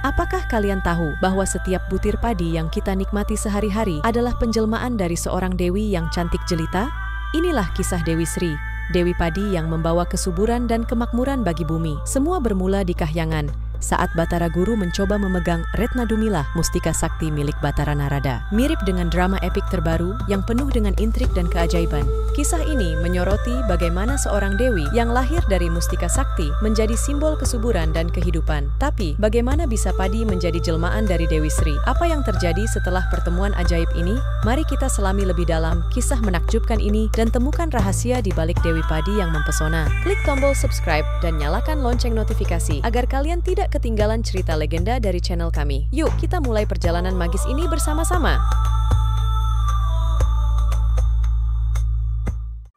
Apakah kalian tahu bahwa setiap butir padi yang kita nikmati sehari-hari adalah penjelmaan dari seorang dewi yang cantik jelita? Inilah kisah Dewi Sri, Dewi Padi yang membawa kesuburan dan kemakmuran bagi bumi. Semua bermula di Kahyangan, saat Batara Guru mencoba memegang Retna Dumilah, mustika sakti milik Batara Narada. Mirip dengan drama epik terbaru yang penuh dengan intrik dan keajaiban. Kisah ini menyoroti bagaimana seorang dewi yang lahir dari mustika sakti menjadi simbol kesuburan dan kehidupan. Tapi, bagaimana bisa padi menjadi jelmaan dari Dewi Sri? Apa yang terjadi setelah pertemuan ajaib ini? Mari kita selami lebih dalam kisah menakjubkan ini dan temukan rahasia di balik Dewi Padi yang mempesona. Klik tombol subscribe dan nyalakan lonceng notifikasi agar kalian tidak ketinggalan cerita legenda dari channel kami. Yuk, kita mulai perjalanan magis ini bersama-sama.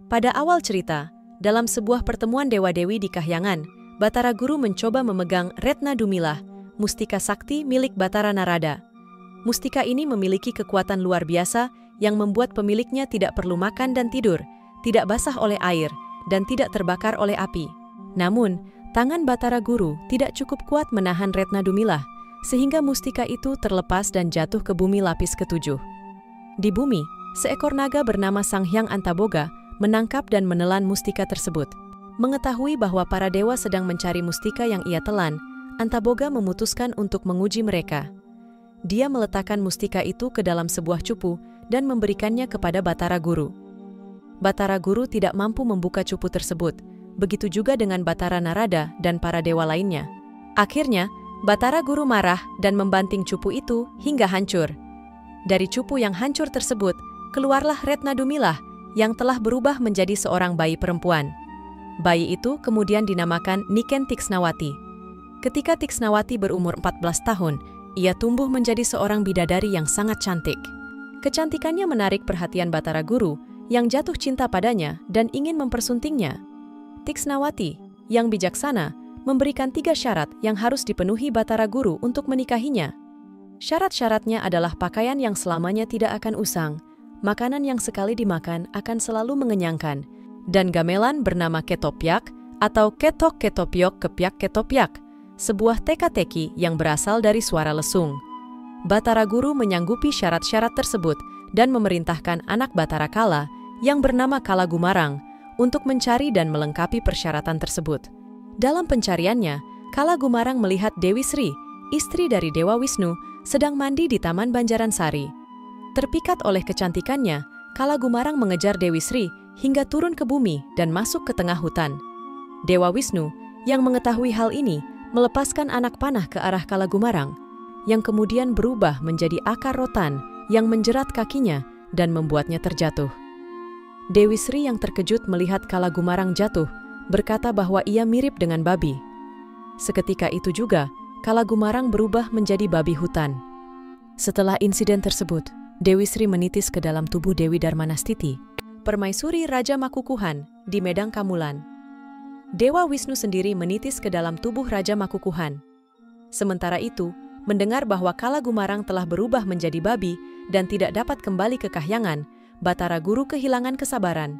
Pada awal cerita, dalam sebuah pertemuan dewa-dewi di Kahyangan, Batara Guru mencoba memegang Retna Dumilah, mustika sakti milik Batara Narada. Mustika ini memiliki kekuatan luar biasa yang membuat pemiliknya tidak perlu makan dan tidur, tidak basah oleh air, dan tidak terbakar oleh api. Namun, tangan Batara Guru tidak cukup kuat menahan Retna Dumilah, sehingga mustika itu terlepas dan jatuh ke bumi lapis ketujuh. Di bumi, seekor naga bernama Sang Hyang Antaboga menangkap dan menelan mustika tersebut. Mengetahui bahwa para dewa sedang mencari mustika yang ia telan, Antaboga memutuskan untuk menguji mereka. Dia meletakkan mustika itu ke dalam sebuah cupu dan memberikannya kepada Batara Guru. Batara Guru tidak mampu membuka cupu tersebut. Begitu juga dengan Batara Narada dan para dewa lainnya. Akhirnya, Batara Guru marah dan membanting cupu itu hingga hancur. Dari cupu yang hancur tersebut, keluarlah Retna Dumilah yang telah berubah menjadi seorang bayi perempuan. Bayi itu kemudian dinamakan Niken Tiksnawati. Ketika Tiksnawati berumur 14 tahun, ia tumbuh menjadi seorang bidadari yang sangat cantik. Kecantikannya menarik perhatian Batara Guru yang jatuh cinta padanya dan ingin mempersuntingnya. Tiksnawati, yang bijaksana, memberikan 3 syarat yang harus dipenuhi Batara Guru untuk menikahinya. Syarat-syaratnya adalah pakaian yang selamanya tidak akan usang, makanan yang sekali dimakan akan selalu mengenyangkan, dan gamelan bernama Ketopyak atau Ketok Ketopyok Kepyak Ketopyak, sebuah teka-teki yang berasal dari suara lesung. Batara Guru menyanggupi syarat-syarat tersebut dan memerintahkan anak Batara Kala yang bernama Kala Gumarang untuk mencari dan melengkapi persyaratan tersebut. Dalam pencariannya, Kala Gumarang melihat Dewi Sri, istri dari Dewa Wisnu, sedang mandi di Taman Banjaransari. Terpikat oleh kecantikannya, Kala Gumarang mengejar Dewi Sri hingga turun ke bumi dan masuk ke tengah hutan. Dewa Wisnu, yang mengetahui hal ini, melepaskan anak panah ke arah Kala Gumarang, yang kemudian berubah menjadi akar rotan yang menjerat kakinya dan membuatnya terjatuh. Dewi Sri yang terkejut melihat Kala Gumarang jatuh, berkata bahwa ia mirip dengan babi. Seketika itu juga, Kala Gumarang berubah menjadi babi hutan. Setelah insiden tersebut, Dewi Sri menitis ke dalam tubuh Dewi Darmanastiti, permaisuri Raja Makukuhan, di Medang Kamulan. Dewa Wisnu sendiri menitis ke dalam tubuh Raja Makukuhan. Sementara itu, mendengar bahwa Kala Gumarang telah berubah menjadi babi dan tidak dapat kembali ke Kahyangan, Batara Guru kehilangan kesabaran.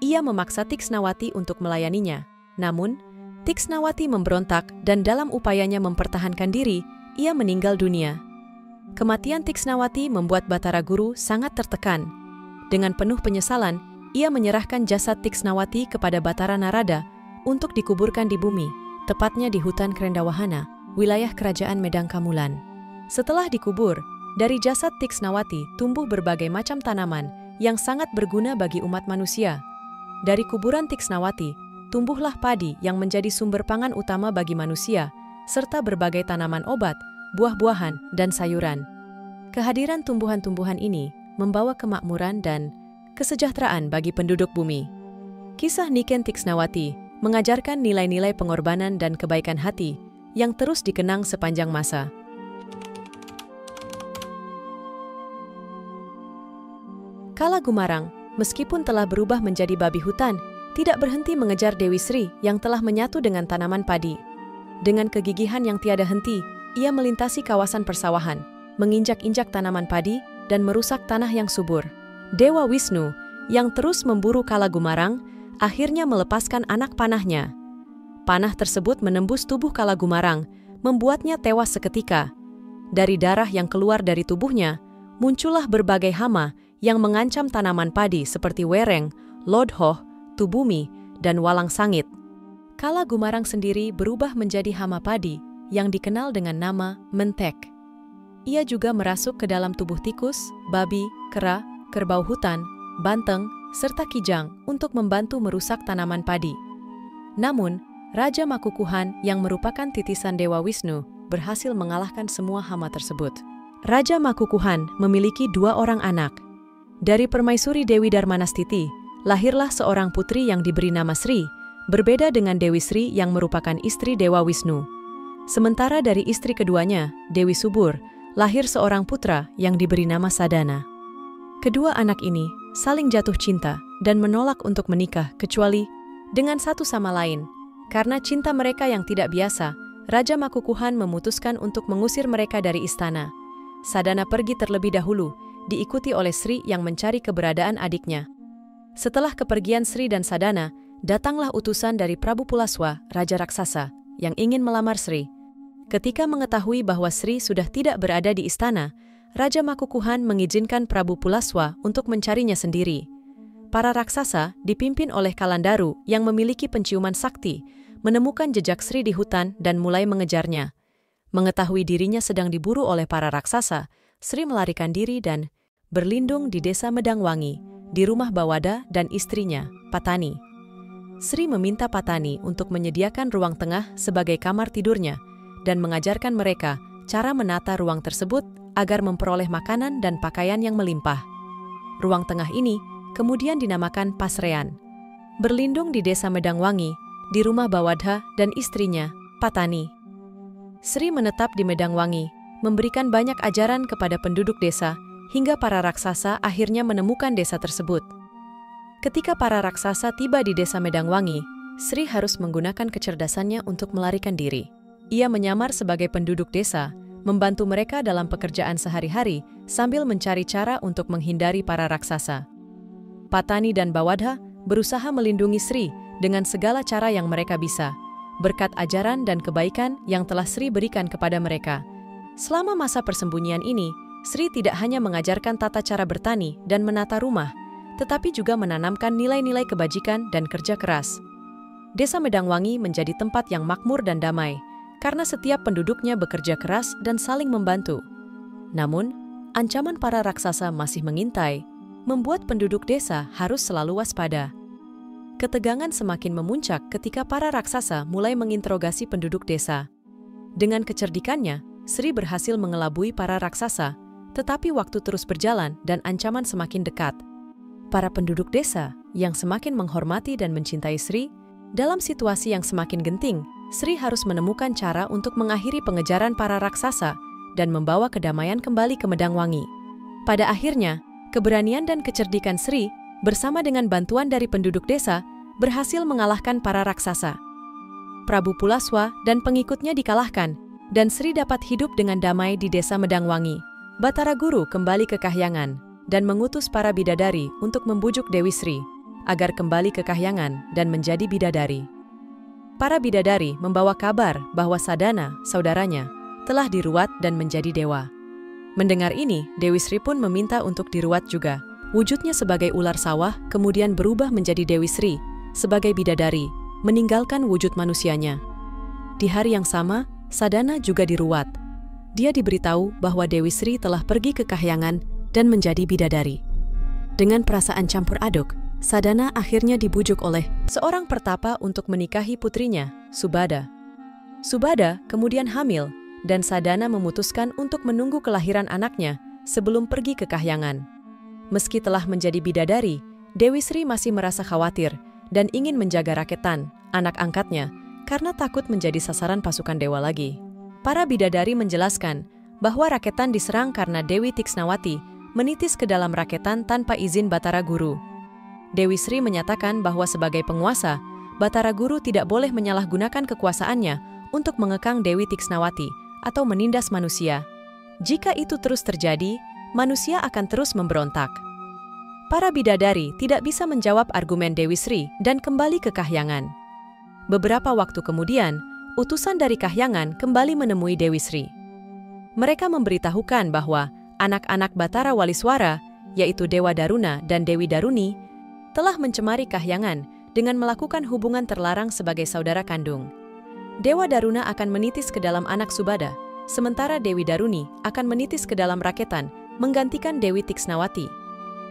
Ia memaksa Tiksnawati untuk melayaninya. Namun, Tiksnawati memberontak dan dalam upayanya mempertahankan diri, ia meninggal dunia. Kematian Tiksnawati membuat Batara Guru sangat tertekan. Dengan penuh penyesalan, ia menyerahkan jasad Tiksnawati kepada Batara Narada untuk dikuburkan di bumi, tepatnya di hutan Krendawahana, wilayah kerajaan Medang Kamulan. Setelah dikubur, dari jasad Tiksnawati tumbuh berbagai macam tanaman yang sangat berguna bagi umat manusia. Dari kuburan Tiksnawati, tumbuhlah padi yang menjadi sumber pangan utama bagi manusia, serta berbagai tanaman obat, buah-buahan, dan sayuran. Kehadiran tumbuhan-tumbuhan ini membawa kemakmuran dan kesejahteraan bagi penduduk bumi. Kisah Niken Tiksnawati mengajarkan nilai-nilai pengorbanan dan kebaikan hati yang terus dikenang sepanjang masa. Kala Gumarang, meskipun telah berubah menjadi babi hutan, tidak berhenti mengejar Dewi Sri yang telah menyatu dengan tanaman padi. Dengan kegigihan yang tiada henti, ia melintasi kawasan persawahan, menginjak-injak tanaman padi, dan merusak tanah yang subur. Dewa Wisnu, yang terus memburu Kala Gumarang, akhirnya melepaskan anak panahnya. Panah tersebut menembus tubuh Kala Gumarang, membuatnya tewas seketika. Dari darah yang keluar dari tubuhnya, muncullah berbagai hama yang mengancam tanaman padi seperti wereng, lodhoh, tubumi, dan walang sangit. Kala Gumarang sendiri berubah menjadi hama padi yang dikenal dengan nama mentek. Ia juga merasuk ke dalam tubuh tikus, babi, kera, kerbau hutan, banteng, serta kijang untuk membantu merusak tanaman padi. Namun, Raja Makukuhan yang merupakan titisan Dewa Wisnu berhasil mengalahkan semua hama tersebut. Raja Makukuhan memiliki 2 orang anak. Dari permaisuri Dewi Darmanastiti, lahirlah seorang putri yang diberi nama Sri, berbeda dengan Dewi Sri yang merupakan istri Dewa Wisnu. Sementara dari istri keduanya, Dewi Subur, lahir seorang putra yang diberi nama Sadana. Kedua anak ini saling jatuh cinta dan menolak untuk menikah kecuali dengan satu sama lain. Karena cinta mereka yang tidak biasa, Raja Makukuhan memutuskan untuk mengusir mereka dari istana. Sadana pergi terlebih dahulu, diikuti oleh Sri yang mencari keberadaan adiknya. Setelah kepergian Sri dan Sadana, datanglah utusan dari Prabu Pulaswa, Raja Raksasa, yang ingin melamar Sri. Ketika mengetahui bahwa Sri sudah tidak berada di istana, Raja Makukuhan mengizinkan Prabu Pulaswa untuk mencarinya sendiri. Para raksasa, dipimpin oleh Kalandaru yang memiliki penciuman sakti, menemukan jejak Sri di hutan dan mulai mengejarnya. Mengetahui dirinya sedang diburu oleh para raksasa, Sri melarikan diri dan berlindung di desa Medangwangi, di rumah Bawada dan istrinya, Patani. Sri meminta Patani untuk menyediakan ruang tengah sebagai kamar tidurnya dan mengajarkan mereka cara menata ruang tersebut agar memperoleh makanan dan pakaian yang melimpah. Ruang tengah ini kemudian dinamakan Pasrean. Berlindung di desa Medangwangi, di rumah Bawadha dan istrinya, Patani. Sri menetap di Medangwangi, memberikan banyak ajaran kepada penduduk desa, hingga para raksasa akhirnya menemukan desa tersebut. Ketika para raksasa tiba di desa Medangwangi, Sri harus menggunakan kecerdasannya untuk melarikan diri. Ia menyamar sebagai penduduk desa, membantu mereka dalam pekerjaan sehari-hari sambil mencari cara untuk menghindari para raksasa. Patani dan Bawadha berusaha melindungi Sri dengan segala cara yang mereka bisa, berkat ajaran dan kebaikan yang telah Sri berikan kepada mereka. Selama masa persembunyian ini, Sri tidak hanya mengajarkan tata cara bertani dan menata rumah, tetapi juga menanamkan nilai-nilai kebajikan dan kerja keras. Desa Medangwangi menjadi tempat yang makmur dan damai, karena setiap penduduknya bekerja keras dan saling membantu. Namun, ancaman para raksasa masih mengintai, membuat penduduk desa harus selalu waspada. Ketegangan semakin memuncak ketika para raksasa mulai menginterogasi penduduk desa. Dengan kecerdikannya, Sri berhasil mengelabui para raksasa, tetapi waktu terus berjalan dan ancaman semakin dekat. Para penduduk desa yang semakin menghormati dan mencintai Sri, dalam situasi yang semakin genting, Sri harus menemukan cara untuk mengakhiri pengejaran para raksasa dan membawa kedamaian kembali ke Medangwangi. Pada akhirnya, keberanian dan kecerdikan Sri, bersama dengan bantuan dari penduduk desa, berhasil mengalahkan para raksasa. Prabu Pulaswa dan pengikutnya dikalahkan, dan Sri dapat hidup dengan damai di desa Medangwangi. Batara Guru kembali ke Kahyangan, dan mengutus para bidadari untuk membujuk Dewi Sri, agar kembali ke Kahyangan dan menjadi bidadari. Para bidadari membawa kabar bahwa Sadana, saudaranya, telah diruat dan menjadi dewa. Mendengar ini, Dewi Sri pun meminta untuk diruat juga. Wujudnya sebagai ular sawah kemudian berubah menjadi Dewi Sri, sebagai bidadari, meninggalkan wujud manusianya. Di hari yang sama, Sadana juga diruat. Dia diberitahu bahwa Dewi Sri telah pergi ke Kahyangan dan menjadi bidadari. Dengan perasaan campur aduk, Sadana akhirnya dibujuk oleh seorang pertapa untuk menikahi putrinya, Subada. Subada kemudian hamil, dan Sadana memutuskan untuk menunggu kelahiran anaknya sebelum pergi ke Kahyangan. Meski telah menjadi bidadari, Dewi Sri masih merasa khawatir dan ingin menjaga Raketan, anak angkatnya, karena takut menjadi sasaran pasukan dewa lagi. Para bidadari menjelaskan bahwa Raketan diserang karena Dewi Tiksnawati menitis ke dalam Raketan tanpa izin Batara Guru. Dewi Sri menyatakan bahwa sebagai penguasa, Batara Guru tidak boleh menyalahgunakan kekuasaannya untuk mengekang Dewi Tiksnawati atau menindas manusia. Jika itu terus terjadi, manusia akan terus memberontak. Para bidadari tidak bisa menjawab argumen Dewi Sri dan kembali ke Kahyangan. Beberapa waktu kemudian, utusan dari Kahyangan kembali menemui Dewi Sri. Mereka memberitahukan bahwa anak-anak Batara Waliswara, yaitu Dewa Daruna dan Dewi Daruni, telah mencemari Kahyangan dengan melakukan hubungan terlarang sebagai saudara kandung. Dewa Daruna akan menitis ke dalam anak Subada, sementara Dewi Daruni akan menitis ke dalam Raketan, menggantikan Dewi Tiksnawati.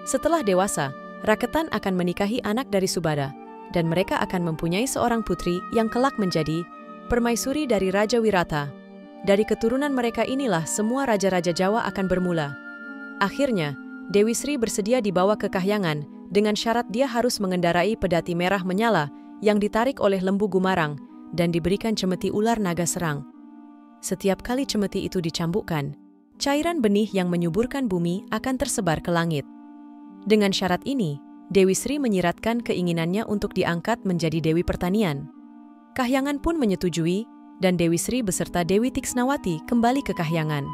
Setelah dewasa, Raketan akan menikahi anak dari Subada, dan mereka akan mempunyai seorang putri yang kelak menjadi permaisuri dari Raja Wirata. Dari keturunan mereka inilah semua raja-raja Jawa akan bermula. Akhirnya, Dewi Sri bersedia dibawa ke Kahyangan dengan syarat dia harus mengendarai pedati merah menyala yang ditarik oleh lembu Gumarang dan diberikan cemeti ular naga serang. Setiap kali cemeti itu dicambukkan, cairan benih yang menyuburkan bumi akan tersebar ke langit. Dengan syarat ini, Dewi Sri menyiratkan keinginannya untuk diangkat menjadi Dewi Pertanian. Kahyangan pun menyetujui, dan Dewi Sri beserta Dewi Tiksnawati kembali ke Kahyangan.